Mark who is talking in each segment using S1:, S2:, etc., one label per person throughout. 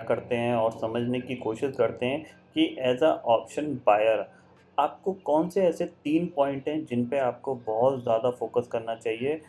S1: करते हैं और समझने की कोशिश करते हैं कि एज अ ऑप्शन बायर आपको कौन से ऐसे 3 पॉइंट हैं जिन पे आपको बहुत ज़्यादा फोकस करना चाहिए,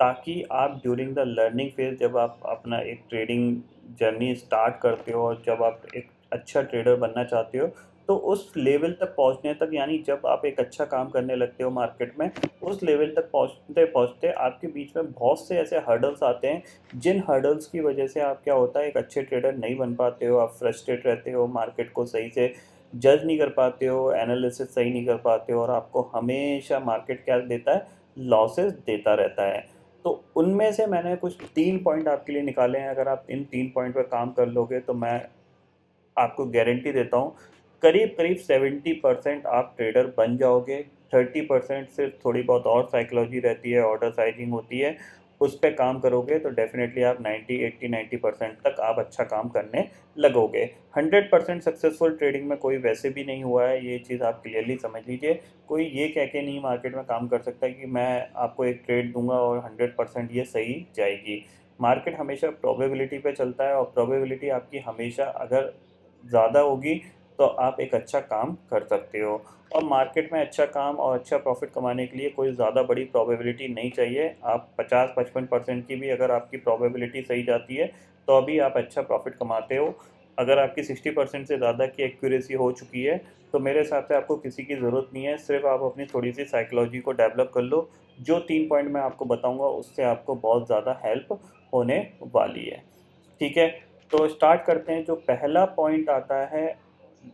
S1: ताकि आप ड्यूरिंग द लर्निंग फेज जब आप अपना एक ट्रेडिंग जर्नी स्टार्ट करते हो और जब आप एक अच्छा ट्रेडर बनना चाहते हो, तो उस लेवल तक पहुंचने तक, यानी जब आप एक अच्छा काम करने लगते हो मार्केट में, उस लेवल तक पहुंचते पहुंचते आपके बीच में बहुत से ऐसे हर्डल्स आते हैं जिन हर्डल्स की वजह से आप क्या होता है एक अच्छे ट्रेडर नहीं बन पाते हो। आप फ्रस्ट्रेट रहते हो, मार्केट को सही से जज नहीं कर पाते हो, एनालिसिस सही नहीं कर पाते हो, और आपको हमेशा मार्केट क्या देता है, लॉसेस देता रहता है। तो उनमें से मैंने कुछ 3 पॉइंट आपके लिए निकाले हैं। अगर आप इन 3 पॉइंट पर काम कर लोगे तो मैं आपको गारंटी देता हूँ करीब करीब 70% आप ट्रेडर बन जाओगे। 30% सिर्फ थोड़ी बहुत और साइकोलॉजी रहती है, ऑर्डर साइजिंग होती है, उस पर काम करोगे तो डेफिनेटली आप 90 80 90% तक आप अच्छा काम करने लगोगे। 100% सक्सेसफुल ट्रेडिंग में कोई वैसे भी नहीं हुआ है, ये चीज़ आप क्लियरली समझ लीजिए। कोई ये कह के नहीं मार्केट में काम कर सकता कि मैं आपको एक ट्रेड दूंगा और 100% ये सही जाएगी। मार्केट हमेशा प्रोबेबिलिटी पे चलता है, और प्रोबेबिलिटी आपकी हमेशा अगर ज़्यादा होगी तो आप एक अच्छा काम कर सकते हो। और मार्केट में अच्छा काम और अच्छा प्रॉफिट कमाने के लिए कोई ज़्यादा बड़ी प्रोबेबिलिटी नहीं चाहिए। आप 50 55% की भी अगर आपकी प्रोबेबिलिटी सही जाती है तो अभी आप अच्छा प्रॉफिट कमाते हो। अगर आपकी 60% से ज़्यादा की एक्यूरेसी हो चुकी है तो मेरे हिसाब से आपको किसी की ज़रूरत नहीं है, सिर्फ आप अपनी थोड़ी सी साइकोलॉजी को डेवलप कर लो। जो 3 पॉइंट मैं आपको बताऊंगा उससे आपको बहुत ज़्यादा हेल्प होने वाली है। ठीक है, तो स्टार्ट करते हैं। जो पहला पॉइंट आता है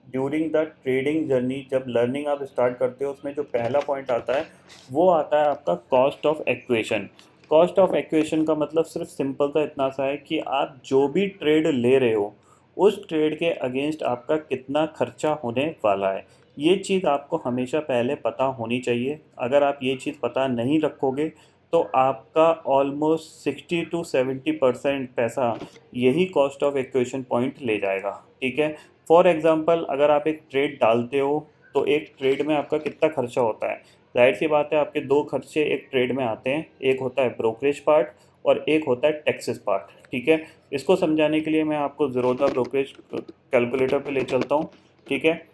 S1: ड्यूरिंग द ट्रेडिंग जर्नी, जब लर्निंग आप स्टार्ट करते हो, उसमें जो पहला पॉइंट आता है वो आता है आपका cost of equation. Cost of equation का मतलब सिर्फ सिंपल सा इतना सा है कि आप जो भी ट्रेड ले रहे हो उस ट्रेड के अगेंस्ट आपका कितना खर्चा होने वाला है। ये चीज़ आपको हमेशा पहले पता होनी चाहिए। अगर आप ये चीज़ पता नहीं रखोगे तो आपका ऑलमोस्ट 60 to 70% पैसा यही कॉस्ट ऑफ इक्वेशन पॉइंट ले जाएगा। ठीक है, फॉर एग्जांपल अगर आप एक ट्रेड डालते हो तो एक ट्रेड में आपका कितना खर्चा होता है। जाहिर सी बात है आपके दो खर्चे एक ट्रेड में आते हैं, एक होता है ब्रोकरेज पार्ट और एक होता है टैक्सेस पार्ट। ठीक है, इसको समझाने के लिए मैं आपको ज़ीरोधा ब्रोकरेज कैलकुलेटर पे ले चलता हूँ। ठीक है,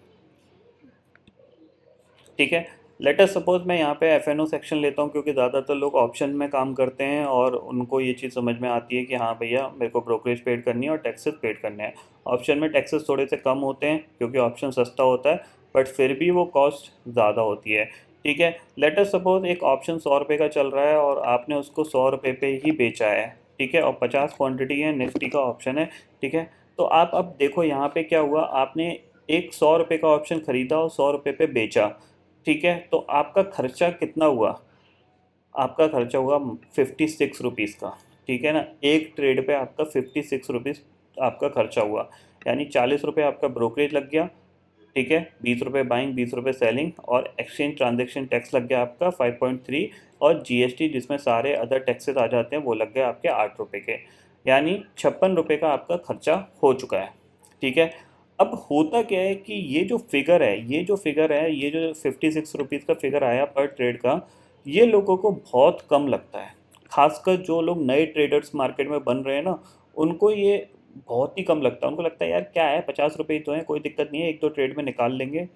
S1: ठीक है, लेटर सपोज मैं यहाँ पे एफ एन ओ सेक्शन लेता हूँ, क्योंकि ज़्यादातर लोग ऑप्शन में काम करते हैं और उनको ये चीज़ समझ में आती है कि हाँ भैया मेरे को ब्रोकरेज पेड करनी है और टैक्सेस पेड करने हैं। ऑप्शन में टैक्सेस थोड़े से कम होते हैं क्योंकि ऑप्शन सस्ता होता है, बट फिर भी वो कॉस्ट ज़्यादा होती है। ठीक है, लेटर सपोज एक ऑप्शन 100 रुपये का चल रहा है और आपने उसको 100 रुपये पे ही बेचा है। ठीक है, और 50 क्वान्टिटी है, निफ्टी का ऑप्शन है। ठीक है, तो आप अब देखो यहाँ पे क्या हुआ, आपने एक 100 रुपये का ऑप्शन खरीदा और 100 रुपये पे बेचा। ठीक है, तो आपका खर्चा कितना हुआ, आपका खर्चा हुआ 56 रुपीज़ का। ठीक है ना, एक ट्रेड पे आपका 56 रुपीज़ आपका खर्चा हुआ, यानी 40 रुपये आपका ब्रोकरेज लग गया। ठीक है, 20 रुपये बाइंग, 20 रुपये सेलिंग, और एक्सचेंज ट्रांजेक्शन टैक्स लग गया आपका 5.3, और जीएसटी जिसमें सारे अदर टैक्सेस आ जाते हैं वो लग गए आपके 8 रुपये के, यानी 56 रुपये का आपका खर्चा हो चुका है। ठीक है, अब होता क्या है कि ये जो 56 रुपीज़ का फिगर आया पर ट्रेड का, ये लोगों को बहुत कम लगता है। खासकर जो लोग नए ट्रेडर्स मार्केट में बन रहे हैं ना, उनको ये बहुत ही कम लगता है। उनको लगता है यार क्या है, 50 रुपये तो है, कोई दिक्कत नहीं है, एक दो ट्रेड में निकाल लेंगे।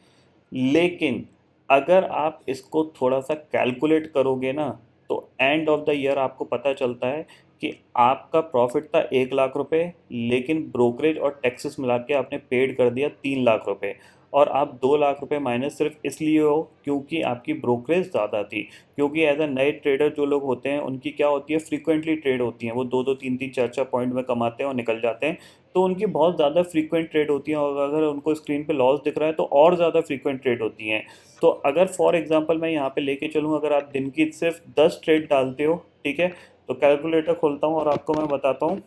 S1: लेकिन अगर आप इसको थोड़ा सा कैलकुलेट करोगे ना, तो एंड ऑफ द ईयर आपको पता चलता है कि आपका प्रॉफिट था 1 लाख रुपए, लेकिन ब्रोकरेज और टैक्सेस मिला के आपने पेड कर दिया 3 लाख रुपए, और आप 2 लाख रुपए माइनस सिर्फ इसलिए हो क्योंकि आपकी ब्रोकरेज ज़्यादा थी। क्योंकि एज अ नए ट्रेडर जो लोग होते हैं उनकी क्या होती है, फ्रीक्वेंटली ट्रेड होती हैं, वो दो दो तीन तीन चार चार पॉइंट में कमाते हैं और निकल जाते हैं। तो उनकी बहुत ज़्यादा फ्रीक्वेंट ट्रेड होती हैं, और अगर उनको स्क्रीन पे लॉस दिख रहा है तो और ज़्यादा फ्रीक्वेंट ट्रेड होती हैं। तो अगर फॉर एग्जांपल मैं यहाँ पे लेके चलूँ, अगर आप दिन की सिर्फ 10 ट्रेड डालते हो, ठीक है, तो कैलकुलेटर खोलता हूँ और आपको मैं बताता हूँ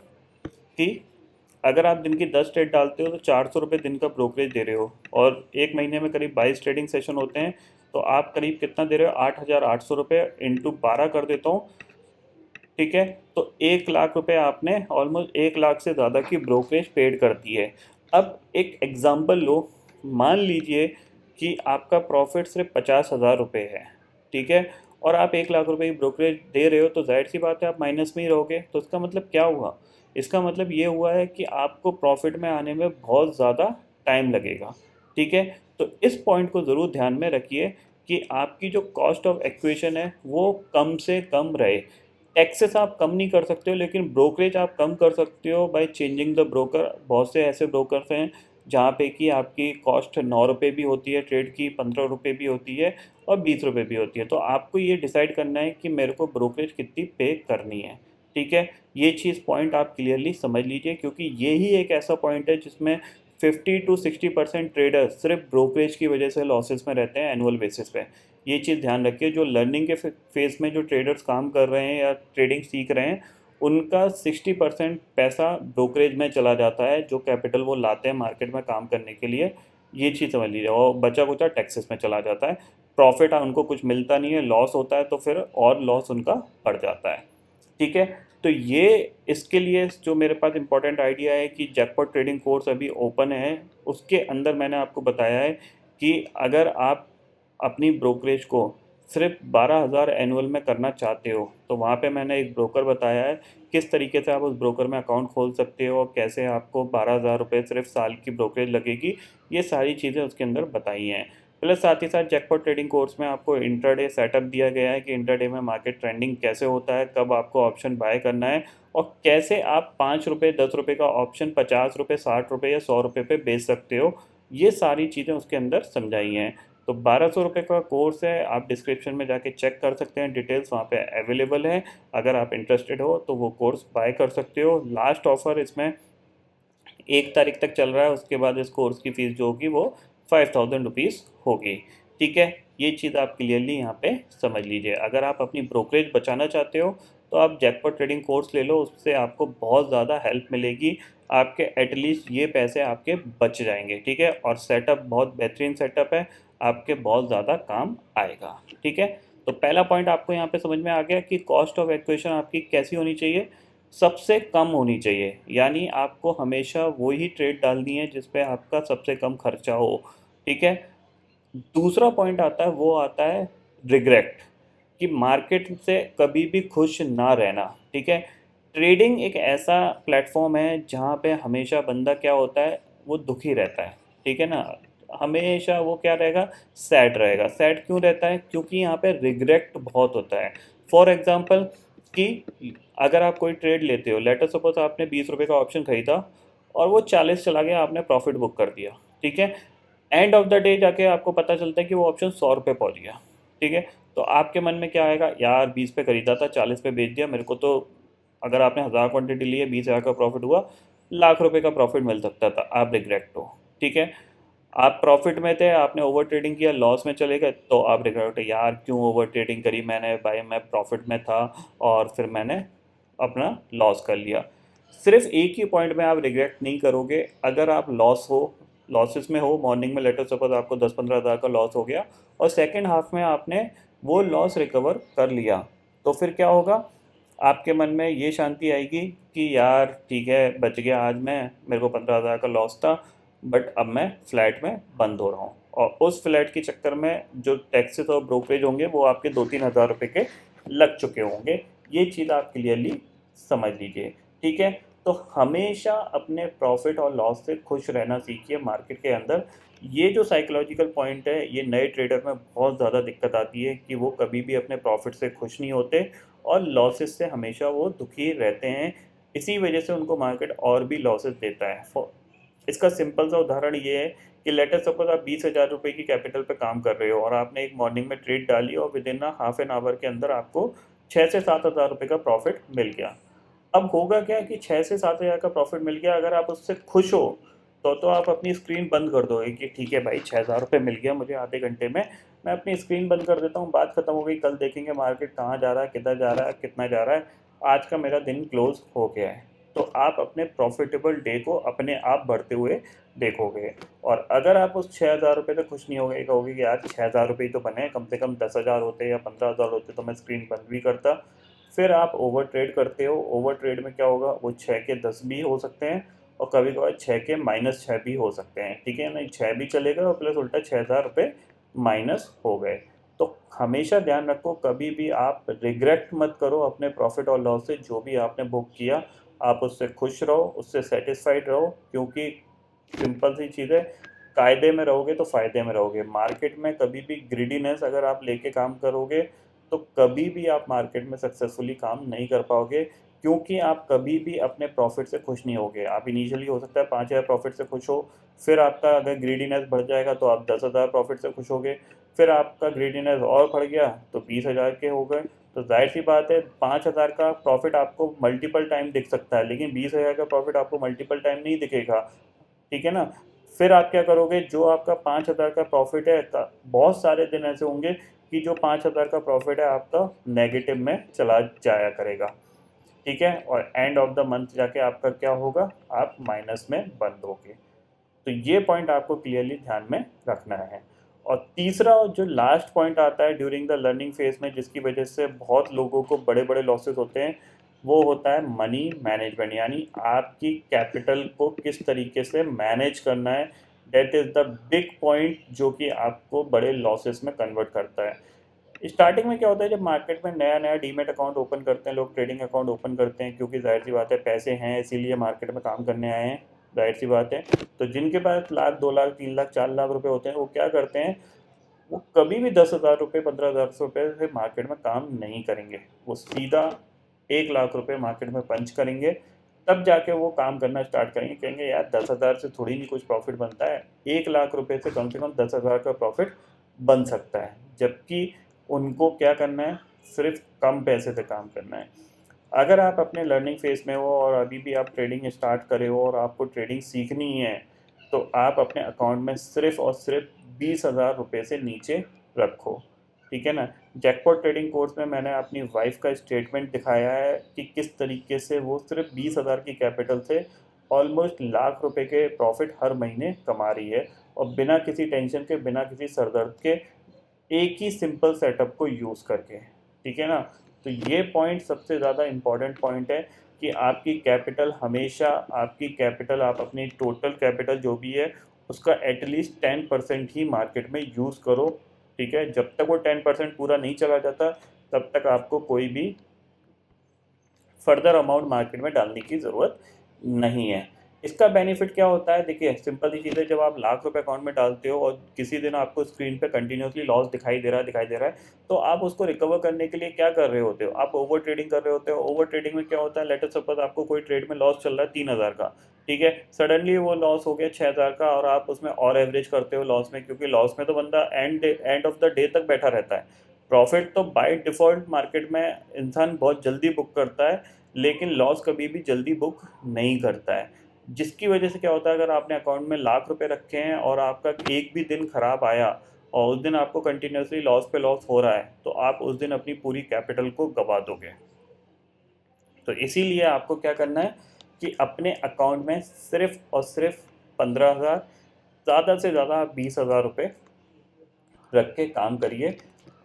S1: कि अगर आप दिन की 10 ट्रेड डालते हो तो 400 रुपये दिन का ब्रोकरेज दे रहे हो, और एक महीने में करीब 22 ट्रेडिंग सेशन होते हैं, तो आप करीब कितना दे रहे हो, 8,800 रुपये इंटू 12 कर देता हूँ। ठीक है, तो 1 लाख रुपए आपने ऑलमोस्ट 1 लाख से ज़्यादा की ब्रोकरेज पेड कर दी है। अब एक एग्जांपल लो, मान लीजिए कि आपका प्रॉफिट सिर्फ 50,000 रुपये है। ठीक है, और आप 1 लाख रुपए की ब्रोकरेज दे रहे हो, तो जाहिर सी बात है आप माइनस में ही रहोगे। तो इसका मतलब क्या हुआ इसका मतलब ये हुआ है कि आपको प्रॉफिट में आने में बहुत ज़्यादा टाइम लगेगा, ठीक है। तो इस पॉइंट को ज़रूर ध्यान में रखिए कि आपकी जो कॉस्ट ऑफ एक्विजिशन है वो कम से कम रहे। टैक्सेस आप कम नहीं कर सकते हो, लेकिन ब्रोकरेज आप कम कर सकते हो बाय चेंजिंग द ब्रोकर। बहुत से ऐसे ब्रोकर्स हैं जहाँ पे कि आपकी कॉस्ट 9 रुपये भी होती है ट्रेड की, 15 रुपये भी होती है और 20 रुपये भी होती है। तो आपको ये डिसाइड करना है कि मेरे को ब्रोकरेज कितनी पे करनी है, ठीक है। ये चीज़ पॉइंट आप क्लियरली समझ लीजिए, क्योंकि यही एक ऐसा पॉइंट है जिसमें 50 to 60% ट्रेडर सिर्फ ब्रोकरेज की वजह से लॉसेस में रहते हैं एनुअल बेसिस पे। ये चीज़ ध्यान रखिए, जो लर्निंग के फेज़ में जो ट्रेडर्स काम कर रहे हैं या ट्रेडिंग सीख रहे हैं, उनका 60% पैसा ब्रोकरेज में चला जाता है, जो कैपिटल वो लाते हैं मार्केट में काम करने के लिए। ये चीज़ समझ लीजिए, और बचा कुचा टैक्सेस में चला जाता है। प्रॉफिट उनको कुछ मिलता नहीं है, लॉस होता है तो फिर और लॉस उनका बढ़ जाता है, ठीक है। तो ये इसके लिए जो मेरे पास इंपॉर्टेंट आइडिया है कि जैकपॉट ट्रेडिंग कोर्स अभी ओपन है, उसके अंदर मैंने आपको बताया है कि अगर आप अपनी ब्रोकरेज को सिर्फ 12,000 एनुअल में करना चाहते हो, तो वहाँ पे मैंने एक ब्रोकर बताया है किस तरीके से आप उस ब्रोकर में अकाउंट खोल सकते हो और कैसे आपको 12,000 रुपये सिर्फ साल की ब्रोकरेज लगेगी। ये सारी चीज़ें उसके अंदर बताई हैं। प्लस साथ ही साथ जैकपॉट ट्रेडिंग कोर्स में आपको इंट्राडे सेटअप दिया गया है कि इंट्राडे में मार्केट ट्रेंडिंग कैसे होता है, कब आपको ऑप्शन बाय करना है और कैसे आप 5 रुपये 10 रुपये का ऑप्शन 50 रुपये 60 रुपये या 100 रुपये पे बेच सकते हो। ये सारी चीज़ें उसके अंदर समझाई हैं। तो 1200 रुपये का कोर्स है, आप डिस्क्रिप्शन में जाके चेक कर सकते हैं, डिटेल्स वहाँ पे अवेलेबल है। अगर आप इंटरेस्टेड हो तो वो कोर्स बाय कर सकते हो। लास्ट ऑफर इसमें 1 तारीख तक चल रहा है, उसके बाद इस कोर्स की फ़ीस जो होगी वो 5000 रुपीज़ होगी, ठीक है। ये चीज़ आप क्लियरली यहाँ पे समझ लीजिए। अगर आप अपनी ब्रोकरेज बचाना चाहते हो तो आप जैकपॉट ट्रेडिंग कोर्स ले लो, उससे आपको बहुत ज़्यादा हेल्प मिलेगी। आपके एटलीस्ट ये पैसे आपके बच जाएंगे, ठीक है। और सेटअप बहुत बेहतरीन सेटअप है, आपके बहुत ज़्यादा काम आएगा, ठीक है। तो पहला पॉइंट आपको यहाँ पे समझ में आ गया कि कॉस्ट ऑफ एक्विजिशन आपकी कैसी होनी चाहिए, सबसे कम होनी चाहिए। यानी आपको हमेशा वही ट्रेड डालनी है जिस पे आपका सबसे कम खर्चा हो, ठीक है। दूसरा पॉइंट आता है, वो आता है रिग्रेट, कि मार्केट से कभी भी खुश ना रहना, ठीक है। ट्रेडिंग एक ऐसा प्लेटफॉर्म है जहाँ पे हमेशा बंदा क्या होता है, वो दुखी रहता है, ठीक है ना। हमेशा वो क्या रहेगा, सैड रहेगा। सैड क्यों रहता है, क्योंकि यहाँ पे रिग्रेट बहुत होता है। फॉर एग्जांपल कि अगर आप कोई ट्रेड लेते हो, लेटर सपोज आपने 20 रुपये का ऑप्शन खरीदा और वो 40 चला गया, आपने प्रॉफिट बुक कर दिया, ठीक है। एंड ऑफ द डे जाके आपको पता चलता है कि वो ऑप्शन 100 रुपये पहुँच गया, ठीक है। तो आपके मन में क्या आएगा, यार 20 पे खरीदा था, 40 पे बेच दिया, मेरे को तो अगर आपने 1000 क्वांटिटी ली है, 20,000 का प्रॉफिट हुआ, लाख रुपए का प्रॉफिट मिल सकता था। आप रिग्रेट हो, ठीक है। आप प्रॉफिट में थे, आपने ओवर ट्रेडिंग किया, लॉस में चले गए, तो आप रिग्रेट हो, यार क्यों ओवर ट्रेडिंग करी मैंने, भाई मैं प्रॉफिट में था और फिर मैंने अपना लॉस कर लिया। सिर्फ एक ही पॉइंट में आप रिग्रेट नहीं करोगे, अगर आप लॉसेस में हो, मॉर्निंग में लेटर सपोज आपको 10-15 हज़ार का लॉस हो गया और सेकेंड हाफ में आपने वो लॉस रिकवर कर लिया, तो फिर क्या होगा, आपके मन में ये शांति आएगी कि यार ठीक है, बच गया आज मैं, मेरे को 15,000 का लॉस था, बट अब मैं फ्लैट में बंद हो रहा हूँ। और उस फ्लैट के चक्कर में जो टैक्सेस और ब्रोकरेज होंगे वो आपके 2-3 हज़ार रुपये के लग चुके होंगे। ये चीज़ आप क्लियरली समझ लीजिए, ठीक है। तो हमेशा अपने प्रॉफिट और लॉस से खुश रहना सीखिए मार्केट के अंदर। ये जो साइकोलॉजिकल पॉइंट है, ये नए ट्रेडर में बहुत ज़्यादा दिक्कत आती है कि वो कभी भी अपने प्रॉफिट से खुश नहीं होते और लॉसेस से हमेशा वो दुखी रहते हैं। इसी वजह से उनको मार्केट और भी लॉसेस देता है। इसका सिंपल सा उदाहरण ये है कि लेटर सपोज आप 20,000 रुपये की कैपिटल पे काम कर रहे हो और आपने एक मॉर्निंग में ट्रेड डाली और with in half an hour के अंदर आपको 6 से 7 हज़ार रुपये का प्रॉफिट मिल गया। अब होगा क्या कि 6 से 7 हज़ार का प्रॉफिट मिल गया, अगर आप उससे खुश हो तो आप अपनी स्क्रीन बंद कर दोगे कि ठीक है भाई, 6,000 रुपये मिल गया मुझे आधे घंटे में, मैं अपनी स्क्रीन बंद कर देता हूँ, बात खत्म हो गई, कल देखेंगे मार्केट कहाँ जा रहा है, किधर जा रहा है, कितना जा रहा है, आज का मेरा दिन क्लोज हो गया है। तो आप अपने प्रॉफिटेबल डे को अपने आप बढ़ते हुए देखोगे। और अगर आप उस 6,000 रुपये से खुश नहीं होगे, कहोगे कि यार 6,000 रुपये ही तो बने, कम से कम 10,000 होते या 15,000 होते तो मैं स्क्रीन बंद भी करता, फिर आप ओवर ट्रेड करते हो। ओवर ट्रेड में क्या होगा, वो 6 के 10 भी हो सकते हैं और कभी कभार 6 के -6 भी हो सकते हैं, ठीक है। नहीं 6 भी चलेगा और प्लस उल्टा 6,000 रुपये माइनस हो गए। तो हमेशा ध्यान रखो, कभी भी आप रिग्रेट मत करो अपने प्रॉफिट और लॉस से, जो भी आपने बुक किया आप उससे खुश रहो, उससे सेटिस्फाइड रहो, क्योंकि सिंपल सी चीज़ है, कायदे में रहोगे तो फ़ायदे में रहोगे। मार्केट में कभी भी ग्रीडीनेस अगर आप लेके काम करोगे तो कभी भी आप मार्केट में सक्सेसफुली काम नहीं कर पाओगे, क्योंकि आप कभी भी अपने प्रॉफिट से खुश नहीं होगे। आप इनिशियली हो सकता है 5,000 प्रॉफिट से खुश हो, फिर आपका अगर ग्रीडीनेस बढ़ जाएगा तो आप 10,000 प्रॉफिट से खुश होगे, फिर आपका ग्रीडीनेस और बढ़ गया तो 20,000 के हो गए। तो जाहिर सी बात है 5,000 का प्रॉफिट आपको मल्टीपल टाइम दिख सकता है, लेकिन 20,000 का प्रॉफिट आपको मल्टीपल टाइम नहीं दिखेगा। ठीक है ना? फिर आप क्या करोगे, जो आपका 5,000 का प्रॉफिट है, बहुत सारे दिन ऐसे होंगे कि जो 5,000 का प्रॉफिट है आपका नेगेटिव में चला जाया करेगा। ठीक है? और एंड ऑफ द मंथ जाके आपका क्या होगा, आप माइनस में बंद होगे। तो ये पॉइंट आपको क्लियरली ध्यान में रखना है। और तीसरा जो लास्ट पॉइंट आता है ड्यूरिंग द लर्निंग फेज में, जिसकी वजह से बहुत लोगों को बड़े बड़े लॉसेस होते हैं, वो होता है मनी मैनेजमेंट, यानी आपकी कैपिटल को किस तरीके से मैनेज करना है। That is the big point जो कि आपको बड़े लॉसेस में कन्वर्ट करता है। स्टार्टिंग में क्या होता है, जब मार्केट में नया नया डीमेट अकाउंट ओपन करते हैं लोग, ट्रेडिंग अकाउंट ओपन करते हैं, क्योंकि जाहिर सी बात है पैसे हैं इसीलिए मार्केट में काम करने आए हैं, जाहिर सी बात है। तो जिनके पास लाख, 2 लाख, 3 लाख, 4 लाख रुपए होते हैं, वो क्या करते हैं, वो कभी भी 10,000 रुपये, 15,000 रुपये से मार्केट में काम नहीं करेंगे। वो सीधा 1 लाख रुपये मार्केट में पंच करेंगे, तब जाके वो काम करना स्टार्ट करेंगे। कहेंगे यार 10,000 से थोड़ी नहीं कुछ प्रॉफिट बनता है, 1 लाख रुपये से कम 10,000 का प्रॉफिट बन सकता है। जबकि उनको क्या करना है, सिर्फ कम पैसे से काम करना है। अगर आप अपने लर्निंग फेज में हो और अभी भी आप ट्रेडिंग स्टार्ट करे हो और आपको ट्रेडिंग सीखनी है, तो आप अपने अकाउंट में सिर्फ और सिर्फ 20,000 रुपये से नीचे रखो। ठीक है ना? जैकपॉट ट्रेडिंग कोर्स में मैंने अपनी वाइफ का स्टेटमेंट दिखाया है कि किस तरीके से वो सिर्फ 20,000 की कैपिटल से ऑलमोस्ट लाख रुपए के प्रॉफिट हर महीने कमा रही है, और बिना किसी टेंशन के, बिना किसी सरदर्द के, एक ही सिंपल सेटअप को यूज़ करके। ठीक है ना? तो ये पॉइंट सबसे ज़्यादा इम्पॉर्टेंट पॉइंट है कि आपकी कैपिटल हमेशा, आपकी कैपिटल, आप अपनी टोटल कैपिटल जो भी है उसका एटलीस्ट 10% ही मार्केट में यूज़ करो। ठीक है? जब तक वो 10% पूरा नहीं चला जाता तब तक आपको कोई भी फर्दर अमाउंट मार्केट में डालने की ज़रूरत नहीं है। इसका बेनिफिट क्या होता है, देखिए सिंपल सी चीज़ है, जब आप लाख रुपए अकाउंट में डालते हो और किसी दिन आपको स्क्रीन पे कंटिन्यूसली लॉस दिखाई दे रहा है, तो आप उसको रिकवर करने के लिए क्या कर रहे होते हो, आप ओवर ट्रेडिंग कर रहे होते हो। ओवर ट्रेडिंग में क्या होता है, लेट अस सपोज आपको कोई ट्रेड में लॉस चल रहा है 3,000 का, ठीक है, सडनली वो लॉस हो गया 6,000 का, और आप उसमें और एवरेज करते हो लॉस में, क्योंकि लॉस में तो बंदा एंड ऑफ द डे तक बैठा रहता है। प्रॉफिट तो बाय डिफ़ॉल्ट मार्केट में इंसान बहुत जल्दी बुक करता है, लेकिन लॉस कभी भी जल्दी बुक नहीं करता है। जिसकी वजह से क्या होता है, अगर आपने अकाउंट में लाख रुपए रखे हैं और आपका एक भी दिन खराब आया और उस दिन आपको कंटिन्यूसली लॉस पे लॉस हो रहा है, तो आप उस दिन अपनी पूरी कैपिटल को गवा दोगे। तो इसीलिए आपको क्या करना है कि अपने अकाउंट में सिर्फ और सिर्फ 15,000, ज़्यादा से ज़्यादा आप 20,000 रुपये रख के काम करिए,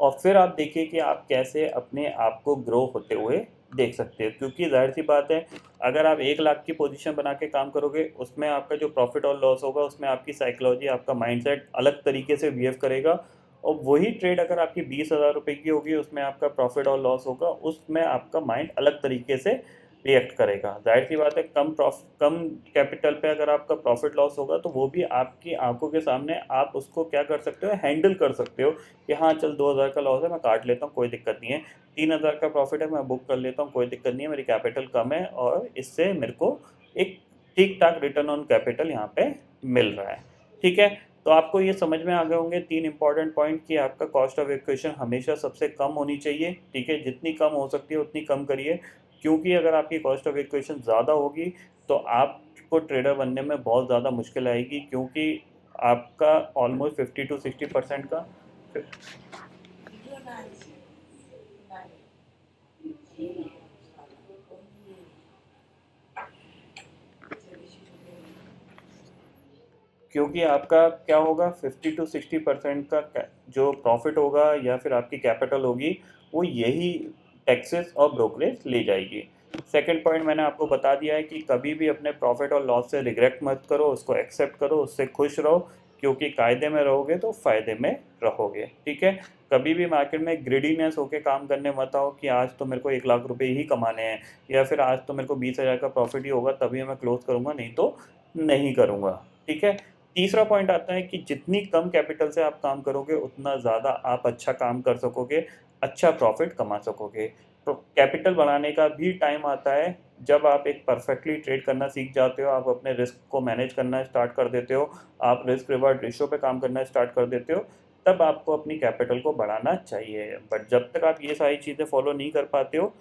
S1: और फिर आप देखिए कि आप कैसे अपने आप को ग्रो होते हुए देख सकते हो। क्योंकि जाहिर सी बात है, अगर आप 1 लाख की पोजीशन बना के काम करोगे, उसमें आपका जो प्रॉफिट और लॉस होगा, उसमें आपकी साइकोलॉजी, आपका माइंडसेट अलग तरीके से बिहेव करेगा। और वही ट्रेड अगर आपकी 20,000 रुपये की होगी, उसमें आपका प्रॉफिट और लॉस होगा, उसमें आपका माइंड अलग तरीके से रिएक्ट करेगा। जाहिर सी बात है, कम कैपिटल पे अगर आपका प्रॉफिट लॉस होगा, तो वो भी आपकी आंखों के सामने आप उसको क्या कर सकते हो, हैंडल कर सकते हो कि हाँ चल 2,000 का लॉस है, मैं काट लेता हूँ, कोई दिक्कत नहीं है। 3,000 का प्रॉफिट है, मैं बुक कर लेता हूँ, कोई दिक्कत नहीं है, मेरी कैपिटल कम है और इससे मेरे को एक ठीक ठाक रिटर्न ऑन कैपिटल यहाँ पे मिल रहा है। ठीक है? तो आपको ये समझ में आ गए होंगे 3 इंपॉर्टेंट पॉइंट कि आपका कॉस्ट ऑफ इक्विशन हमेशा सबसे कम होनी चाहिए। ठीक है? जितनी कम हो सकती है उतनी कम करिए, क्योंकि अगर आपकी कॉस्ट ऑफ इक्विशन ज़्यादा होगी तो आपको ट्रेडर बनने में बहुत ज़्यादा मुश्किल आएगी, क्योंकि आपका ऑलमोस्ट 50 to 60% का क्योंकि आपका क्या होगा, 50 to 60% का जो प्रॉफिट होगा या फिर आपकी कैपिटल होगी, वो यही टैक्सेस और ब्रोकरेज ले जाएगी। सेकंड पॉइंट मैंने आपको बता दिया है कि कभी भी अपने प्रॉफिट और लॉस से रिग्रेट मत करो, उसको एक्सेप्ट करो, उससे खुश रहो, क्योंकि कायदे में रहोगे तो फ़ायदे में रहोगे, ठीक है? कभी भी मार्केट में ग्रीडीनेस होके काम करने मत आओ कि आज तो मेरे को 1 लाख रुपए ही कमाने हैं या फिर आज तो मेरे को 20,000 का प्रॉफ़िट ही होगा तभी मैं क्लोज़ करूँगा, नहीं तो नहीं करूँगा, ठीक है? तीसरा पॉइंट आता है कि जितनी कम कैपिटल से आप काम करोगे, उतना ज़्यादा आप अच्छा काम कर सकोगे, अच्छा प्रॉफ़िट कमा सकोगे। तो कैपिटल बढ़ाने का भी टाइम आता है, जब आप एक परफेक्टली ट्रेड करना सीख जाते हो, आप अपने रिस्क को मैनेज करना स्टार्ट कर देते हो, आप रिस्क रिवार्ड रेशियो पे काम करना स्टार्ट कर देते हो, तब आपको अपनी कैपिटल को बढ़ाना चाहिए। बट जब तक आप ये सारी चीज़ें फ़ॉलो नहीं कर पाते हो,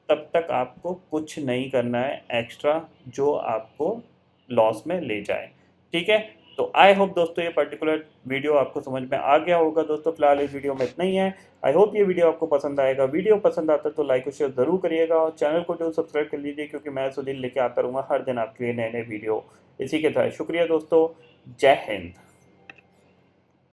S1: तब तक आपको कुछ नहीं करना है एक्स्ट्रा जो आपको लॉस में ले जाए, ठीक है? तो आई होप दोस्तों ये पर्टिकुलर वीडियो आपको समझ में आ गया होगा दोस्तों। फिलहाल इस वीडियो में इतना ही है। आई होप ये वीडियो आपको पसंद आएगा। वीडियो पसंद आता है तो लाइक और शेयर ज़रूर करिएगा और चैनल को जो सब्सक्राइब कर लीजिए, क्योंकि मैं सुनील लेके आता रहूँगा हर दिन आपके लिए नए-नए वीडियो। इसी के साथ शुक्रिया दोस्तों। जय हिंद।